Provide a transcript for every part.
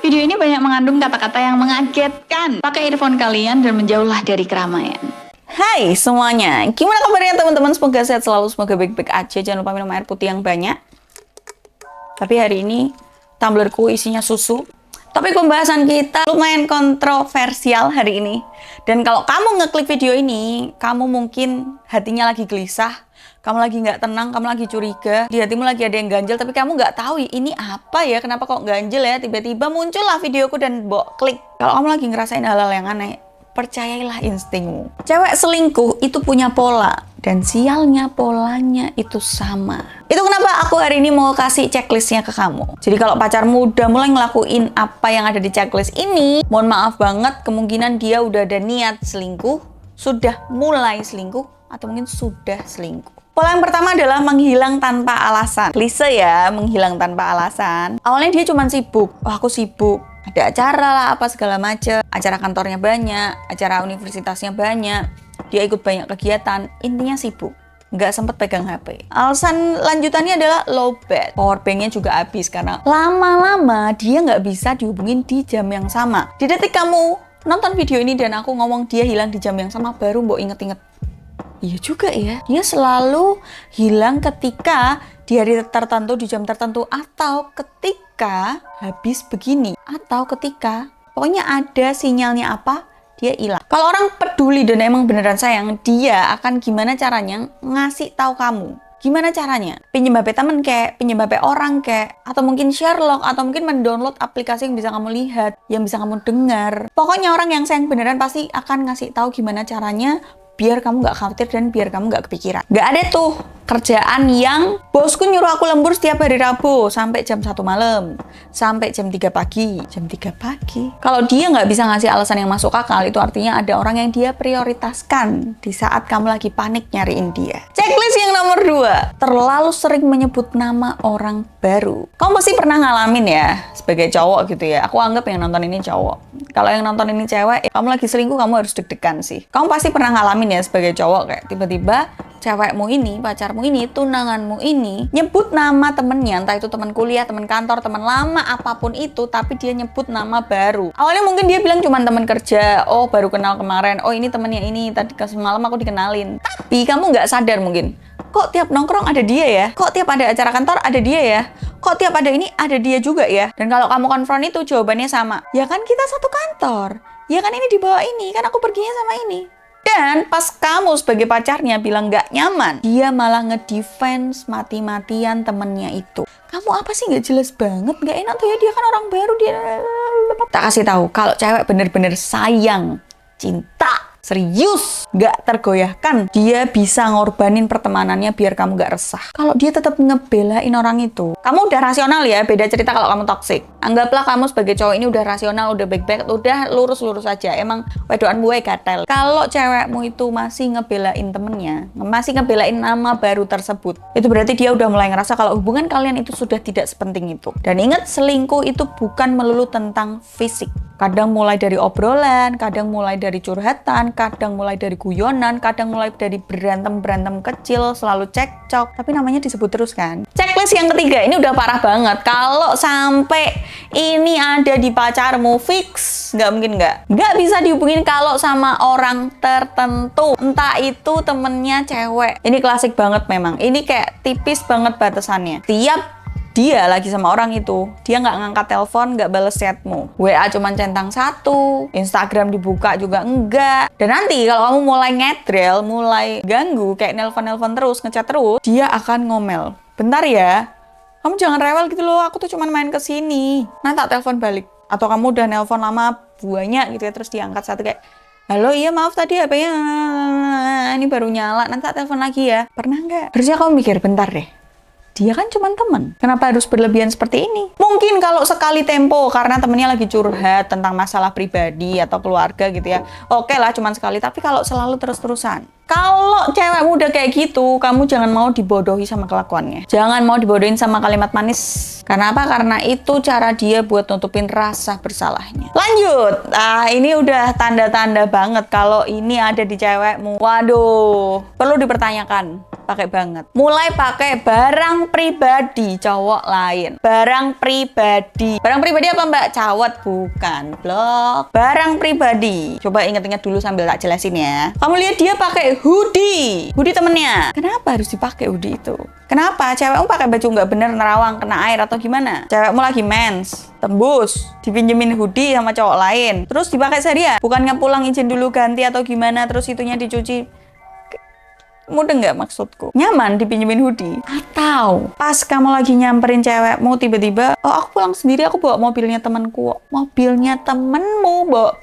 Video ini banyak mengandung kata-kata yang mengagetkan. Pakai earphone kalian dan menjauhlah dari keramaian. Hai semuanya, gimana kabarnya teman-teman? Semoga sehat selalu, semoga baik-baik aja. Jangan lupa minum air putih yang banyak. Tapi hari ini tumblerku isinya susu. Topik pembahasan kita lumayan kontroversial hari ini. Dan kalau kamu ngeklik video ini, kamu mungkin hatinya lagi gelisah, kamu lagi nggak tenang, kamu lagi curiga, di hatimu lagi ada yang ganjel, tapi kamu nggak tahu ini apa ya, kenapa kok ganjel ya, tiba-tiba muncullah videoku dan klik. Kalau kamu lagi ngerasain hal-hal yang aneh, percayailah instingmu. Cewek selingkuh itu punya pola, dan sialnya polanya itu sama. Itu kenapa aku hari ini mau kasih checklistnya ke kamu. Jadi kalau pacarmu udah mulai ngelakuin apa yang ada di checklist ini, mohon maaf banget, kemungkinan dia udah ada niat selingkuh, sudah mulai selingkuh, atau mungkin sudah selingkuh. Pola yang pertama adalah menghilang tanpa alasan. Klise ya, menghilang tanpa alasan. Awalnya dia cuma sibuk. Oh, aku sibuk. Ada acara lah, apa segala macem. Acara kantornya banyak, acara universitasnya banyak. Dia ikut banyak kegiatan. Intinya sibuk. Nggak sempet pegang HP. Alasan lanjutannya adalah lowbat. Powerbanknya juga habis karena lama-lama dia nggak bisa dihubungin di jam yang sama. Di detik kamu nonton video ini dan aku ngomong dia hilang di jam yang sama, baru mbok inget-inget. Iya juga ya, dia selalu hilang ketika di hari tertentu, di jam tertentu, atau ketika habis begini, atau ketika pokoknya ada sinyalnya apa, dia hilang. Kalau orang peduli dan emang beneran sayang, dia akan gimana caranya ngasih tahu kamu. Gimana caranya? Pinjem HP temen kek, pinjem HP orang kek, atau mungkin Sherlock, atau mungkin mendownload aplikasi yang bisa kamu lihat, yang bisa kamu dengar. Pokoknya orang yang sayang beneran pasti akan ngasih tahu gimana caranya biar kamu nggak khawatir dan biar kamu nggak kepikiran. Nggak ada tuh kerjaan yang bosku nyuruh aku lembur setiap hari Rabu sampai jam 1 malam, sampai jam 3 pagi. Jam 3 pagi. Kalau dia nggak bisa ngasih alasan yang masuk akal, itu artinya ada orang yang dia prioritaskan di saat kamu lagi panik nyariin dia. Checklist yang nomor 2. Terlalu sering menyebut nama orang baru. Kamu pasti pernah ngalamin ya, sebagai cowok gitu ya. Aku anggap yang nonton ini cowok. Kalau yang nonton ini cewek, kamu lagi selingkuh, kamu harus deg-degan sih. Kamu pasti pernah ngalamin ya sebagai cowok, kayak tiba-tiba cewekmu ini, pacarmu ini, tunanganmu ini nyebut nama temennya, entah itu teman kuliah, teman kantor, teman lama, apapun itu, tapi dia nyebut nama baru. Awalnya mungkin dia bilang cuma teman kerja, oh baru kenal kemarin, oh ini temennya ini, tadi semalam aku dikenalin. Tapi kamu nggak sadar mungkin, kok tiap nongkrong ada dia ya? Kok tiap ada acara kantor ada dia ya? Kok tiap ada ini ada dia juga ya? Dan kalau kamu konfront itu jawabannya sama. Ya kan kita satu kantor. Ya kan ini dibawa ini, kan aku perginya sama ini. Dan pas kamu sebagai pacarnya bilang nggak nyaman, dia malah ngedefense mati-matian temennya itu. Kamu apa sih nggak jelas banget? Nggak enak tuh ya, dia kan orang baru, dia... Tak kasih tahu, kalau cewek bener-bener sayang, cinta, serius, nggak tergoyahkan, dia bisa ngorbanin pertemanannya biar kamu nggak resah. Kalau dia tetap ngebelain orang itu, kamu udah rasional ya, beda cerita kalau kamu toksik. Anggaplah kamu sebagai cowok ini udah rasional, udah baik-baik, udah lurus-lurus aja. Emang wedoan gue gatel. Kalau cewekmu itu masih ngebelain temennya, masih ngebelain nama baru tersebut, itu berarti dia udah mulai ngerasa kalau hubungan kalian itu sudah tidak sepenting itu. Dan ingat, selingkuh itu bukan melulu tentang fisik. Kadang mulai dari obrolan, kadang mulai dari curhatan, kadang mulai dari guyonan, kadang mulai dari berantem-berantem kecil, selalu cekcok, tapi namanya disebut terus kan. Checklist yang ketiga, ini udah parah banget. Kalau sampai ini ada di pacarmu, fix, nggak mungkin nggak bisa dihubungin kalau sama orang tertentu, entah itu temennya cewek. Ini klasik banget memang, ini kayak tipis banget batasannya. Tiap dia lagi sama orang itu, dia nggak ngangkat telepon, nggak bales chatmu, WA cuman centang 1, Instagram dibuka juga enggak. Dan nanti kalau kamu mulai ngedrel, mulai ganggu, kayak nelpon-nelpon terus, ngechat terus, dia akan ngomel. Bentar ya, kamu jangan rewel gitu loh, aku tuh cuman main kesini. Nanti tak telepon balik. Atau kamu udah nelpon lama banyak gitu ya, terus diangkat satu kayak, halo, iya maaf tadi HP-nya ini baru nyala, nanti tak telepon lagi ya. Pernah nggak? Harusnya kamu mikir, bentar deh. Dia kan cuma teman. Kenapa harus berlebihan seperti ini? Mungkin kalau sekali tempo karena temennya lagi curhat tentang masalah pribadi atau keluarga gitu ya. Oke lah, cuma sekali. Tapi kalau selalu terus-terusan. Kalau cewek muda kayak gitu, kamu jangan mau dibodohi sama kelakuannya. Jangan mau dibodohin sama kalimat manis. Karena apa? Karena itu cara dia buat nutupin rasa bersalahnya. Lanjut. Nah, ini udah tanda-tanda banget kalau ini ada di cewekmu. Waduh, perlu dipertanyakan. pakai banget. Mulai pakai barang pribadi cowok lain. Barang pribadi. Barang pribadi apa Mbak? Cawet bukan, blok. Barang pribadi. Coba inget-inget dulu sambil tak jelasin ya. Kamu lihat dia pakai hoodie. Hoodie temennya. Kenapa harus dipakai hoodie itu? Kenapa? Cewekmu pakai baju nggak bener nerawang kena air atau gimana? Cewekmu lagi mens, tembus, dipinjemin hoodie sama cowok lain, terus dipakai seharian. Bukannya pulang izin dulu ganti atau gimana, terus itunya dicuci. Mudah nggak maksudku? Nyaman dipinjemin hoodie? Atau pas kamu lagi nyamperin cewekmu tiba-tiba, oh aku pulang sendiri, aku bawa mobilnya temanku. Mobilnya temenmu bawa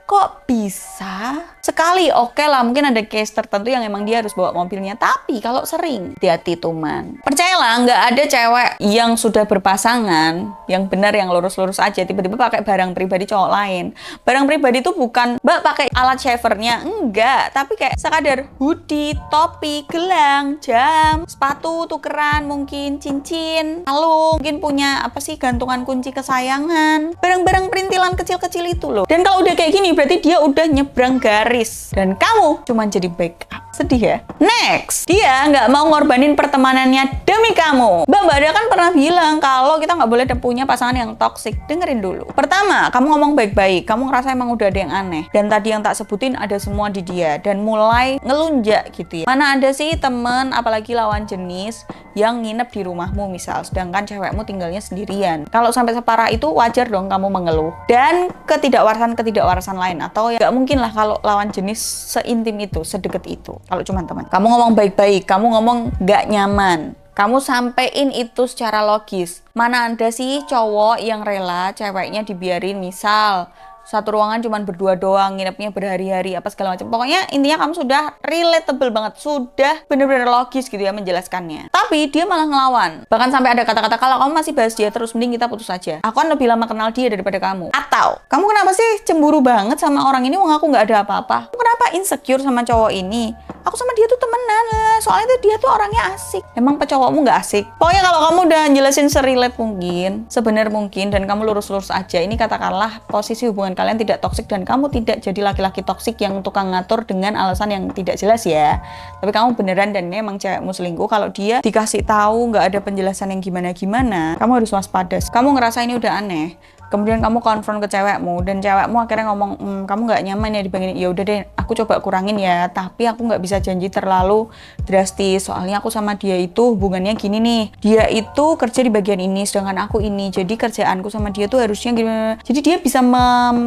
kok bisa? Sekali oke lah, mungkin ada case tertentu yang emang dia harus bawa mobilnya. Tapi kalau sering, hati-hati teman. Percayalah, nggak ada cewek yang sudah berpasangan, yang benar, yang lurus-lurus aja, tiba-tiba pakai barang pribadi cowok lain. Barang pribadi itu bukan, Mbak pakai alat shavernya, enggak. Tapi kayak sekadar hoodie, topi, gelang, jam, sepatu, tukeran, mungkin cincin, kalung, mungkin punya apa sih, gantungan kunci kesayangan. Barang-barang perintilan kecil-kecil itu loh. Dan kalau udah kayak gini, berarti dia udah nyebrang garis dan kamu cuma jadi backup. Sedih ya? Next, dia nggak mau ngorbanin pertemanannya demi kamu. Mbak Ada kan pernah bilang kalau kita nggak boleh punya pasangan yang toksik. Dengerin dulu. Pertama, kamu ngomong baik-baik, kamu ngerasa emang udah ada yang aneh, dan tadi yang tak sebutin ada semua di dia, dan mulai ngelunjak gitu ya. Mana ada sih temen, apalagi lawan jenis, yang nginep di rumahmu misal, sedangkan cewekmu tinggalnya sendirian. Kalau sampai separah itu, wajar dong kamu mengeluh. Dan ketidakwarasan lain, atau ya nggak mungkin lah kalau lawan jenis seintim itu, sedekat itu. Kalau cuma teman, kamu ngomong baik-baik, kamu ngomong nggak nyaman, kamu sampein itu secara logis. Mana ada sih cowok yang rela ceweknya dibiarin misal satu ruangan cuma berdua doang, nginepnya berhari-hari, apa segala macam. Pokoknya intinya kamu sudah relatable banget, sudah bener-bener logis gitu ya menjelaskannya. Tapi dia malah ngelawan. Bahkan sampai ada kata-kata, kalau kamu masih bahas dia terus, mending kita putus aja. Aku kan lebih lama kenal dia daripada kamu. Atau, kamu kenapa sih cemburu banget sama orang ini, wong aku nggak ada apa-apa? Kenapa insecure sama cowok ini? Aku sama dia tuh temenan, soalnya tuh dia tuh orangnya asik. Emang cowokmu nggak asik? Pokoknya kalau kamu udah jelasin serelate mungkin, sebenar mungkin, dan kamu lurus-lurus aja, ini katakanlah posisi hubungan kalian tidak toksik dan kamu tidak jadi laki-laki toksik yang tukang ngatur dengan alasan yang tidak jelas ya. Tapi kamu beneran dan ini emang cewekmu selingkuh, kalau dia dikasih tahu nggak ada penjelasan yang gimana-gimana, kamu harus waspada. Kamu ngerasa ini udah aneh, kemudian kamu konfront ke cewekmu, dan cewekmu akhirnya ngomong, kamu nggak nyaman ya dibandingin, ya udah deh, aku coba kurangin ya, tapi aku nggak bisa janji terlalu drastis, soalnya aku sama dia itu hubungannya gini nih, dia itu kerja di bagian ini, sedangkan aku ini, jadi kerjaanku sama dia tuh harusnya gimana, jadi dia bisa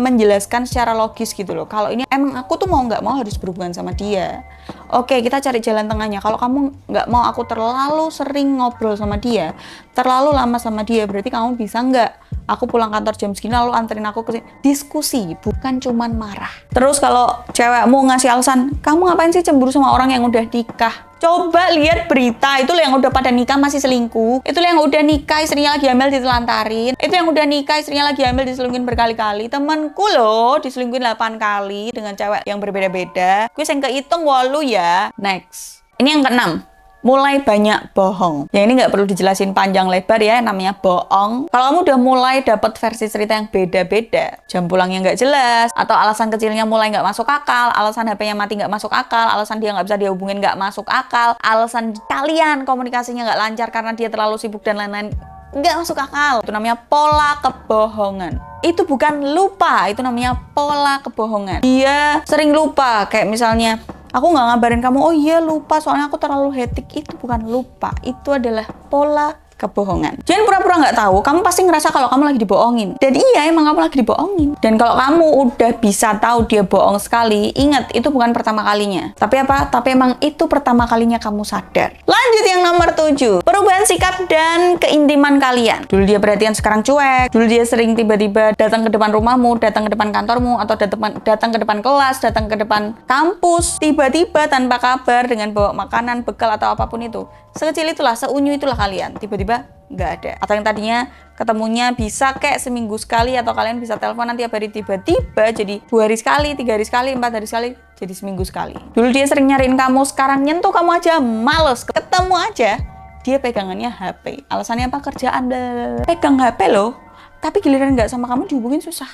menjelaskan secara logis gitu loh, kalau ini emang aku tuh mau nggak mau harus berhubungan sama dia. Oke, kita cari jalan tengahnya. Kalau kamu nggak mau aku terlalu sering ngobrol sama dia, terlalu lama sama dia, berarti kamu bisa nggak aku pulang kantor jam segini lalu anterin aku ke sini. Diskusi, bukan cuman marah. Terus kalau cewekmu ngasih alasan, kamu ngapain sih cemburu sama orang yang udah nikah? Coba lihat berita, itu yang udah pada nikah masih selingkuh. Itu yang udah nikah istrinya lagi hamil ditelantarin. Itu yang udah nikah istrinya lagi hamil diselingkuhin berkali-kali. Temenku loh diselingkuhin 8 kali dengan cewek yang berbeda-beda. Gue yang kehitung 8 ya. Next. Ini yang keenam. Mulai banyak bohong. Ya ini nggak perlu dijelasin panjang lebar ya, namanya bohong. Kalau kamu udah mulai dapat versi cerita yang beda-beda, jam pulangnya nggak jelas, atau alasan kecilnya mulai nggak masuk akal, alasan HP-nya mati nggak masuk akal, alasan dia nggak bisa dihubungin nggak masuk akal, alasan kalian komunikasinya nggak lancar karena dia terlalu sibuk dan lain-lain, nggak masuk akal. Itu namanya pola kebohongan. Itu bukan lupa, itu namanya pola kebohongan. Dia sering lupa, kayak misalnya, aku nggak ngabarin kamu, oh iya lupa soalnya aku terlalu hektik. Itu bukan lupa, itu adalah pola kebohongan. Jangan pura-pura nggak tahu, kamu pasti ngerasa kalau kamu lagi dibohongin. Dan iya, emang kamu lagi dibohongin. Dan kalau kamu udah bisa tahu dia bohong sekali, ingat, itu bukan pertama kalinya. Tapi apa? Tapi emang itu pertama kalinya kamu sadar. Lanjut yang nomor 7. Perubahan sikap dan keintiman kalian. Dulu dia perhatian, sekarang cuek. Dulu dia sering tiba-tiba datang ke depan rumahmu, datang ke depan kantormu, atau datang ke depan kelas, datang ke depan kampus. Tiba-tiba tanpa kabar dengan bawa makanan, bekal, atau apapun itu. Sekecil itulah, seunyu itulah kalian. Tiba-tiba nggak ada. Atau yang tadinya ketemunya bisa kayak seminggu sekali, atau kalian bisa telepon nanti tiap hari, tiba-tiba jadi 2 hari sekali, 3 hari sekali, 4 hari sekali, jadi seminggu sekali. Dulu dia sering nyariin kamu, sekarang nyentuh kamu aja males, ketemu aja dia pegangannya HP. Alasannya apa? Kerjaan. Pegang HP loh, tapi giliran nggak sama kamu dihubungin susah.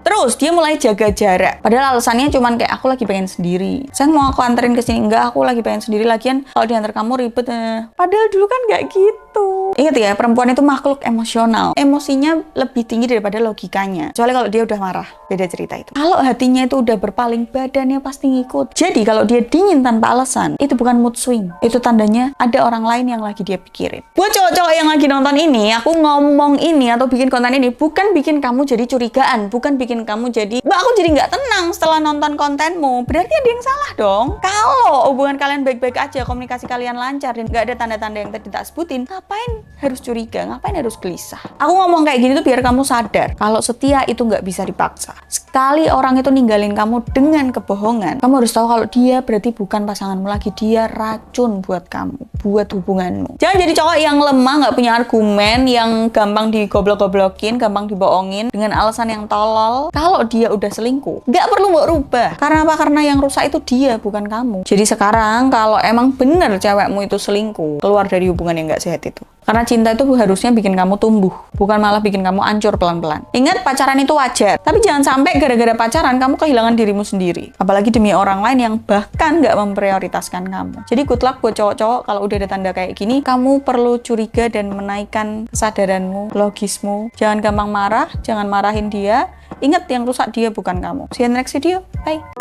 Terus dia mulai jaga jarak. Padahal alasannya cuman kayak aku lagi pengen sendiri. Saya mau aku anterin ke sini, enggak, aku lagi pengen sendiri, lagian kalau diantar kamu ribet. Padahal dulu kan nggak gitu. Ingat ya, perempuan itu makhluk emosional. Emosinya lebih tinggi daripada logikanya. Kecuali kalau dia udah marah, beda cerita itu. Kalau hatinya itu udah berpaling, badannya pasti ngikut. Jadi kalau dia dingin tanpa alasan, itu bukan mood swing. Itu tandanya ada orang lain yang lagi dia pikirin. Buat cowok-cowok yang lagi nonton ini, aku ngomong ini atau bikin konten ini bukan bikin kamu jadi curigaan, bukan bikin kamu jadi, "Mbak, aku jadi nggak tenang setelah nonton kontenmu." Berarti ada yang salah dong. Kalau hubungan kalian baik-baik aja, komunikasi kalian lancar dan nggak ada tanda-tanda yang tadi tak sebutin, ngapain harus curiga, ngapain harus gelisah? Aku ngomong kayak gini tuh biar kamu sadar kalau setia itu nggak bisa dipaksa. Sekali orang itu ninggalin kamu dengan kebohongan, kamu harus tahu kalau dia berarti bukan pasanganmu lagi, dia racun buat kamu, buat hubunganmu. Jangan jadi cowok yang lemah, nggak punya argumen, yang gampang digoblok-goblokin, gampang dibohongin dengan alasan yang tolol. Kalau dia udah selingkuh, nggak perlu mbok rubah. Karena apa? Karena yang rusak itu dia, bukan kamu. Jadi sekarang kalau emang bener cewekmu itu selingkuh, keluar dari hubungan yang nggak sehat itu. Karena cinta itu harusnya bikin kamu tumbuh, bukan malah bikin kamu hancur pelan-pelan. Ingat, pacaran itu wajar, tapi jangan sampai gara-gara pacaran kamu kehilangan dirimu sendiri. Apalagi demi orang lain yang bahkan nggak memprioritaskan kamu. Jadi good luck buat cowok-cowok kalau udah ada tanda kayak gini, kamu perlu curiga dan menaikkan kesadaranmu, logismu. Jangan gampang marah, jangan marahin dia. Ingat, yang rusak dia bukan kamu. See you in the next video. Bye.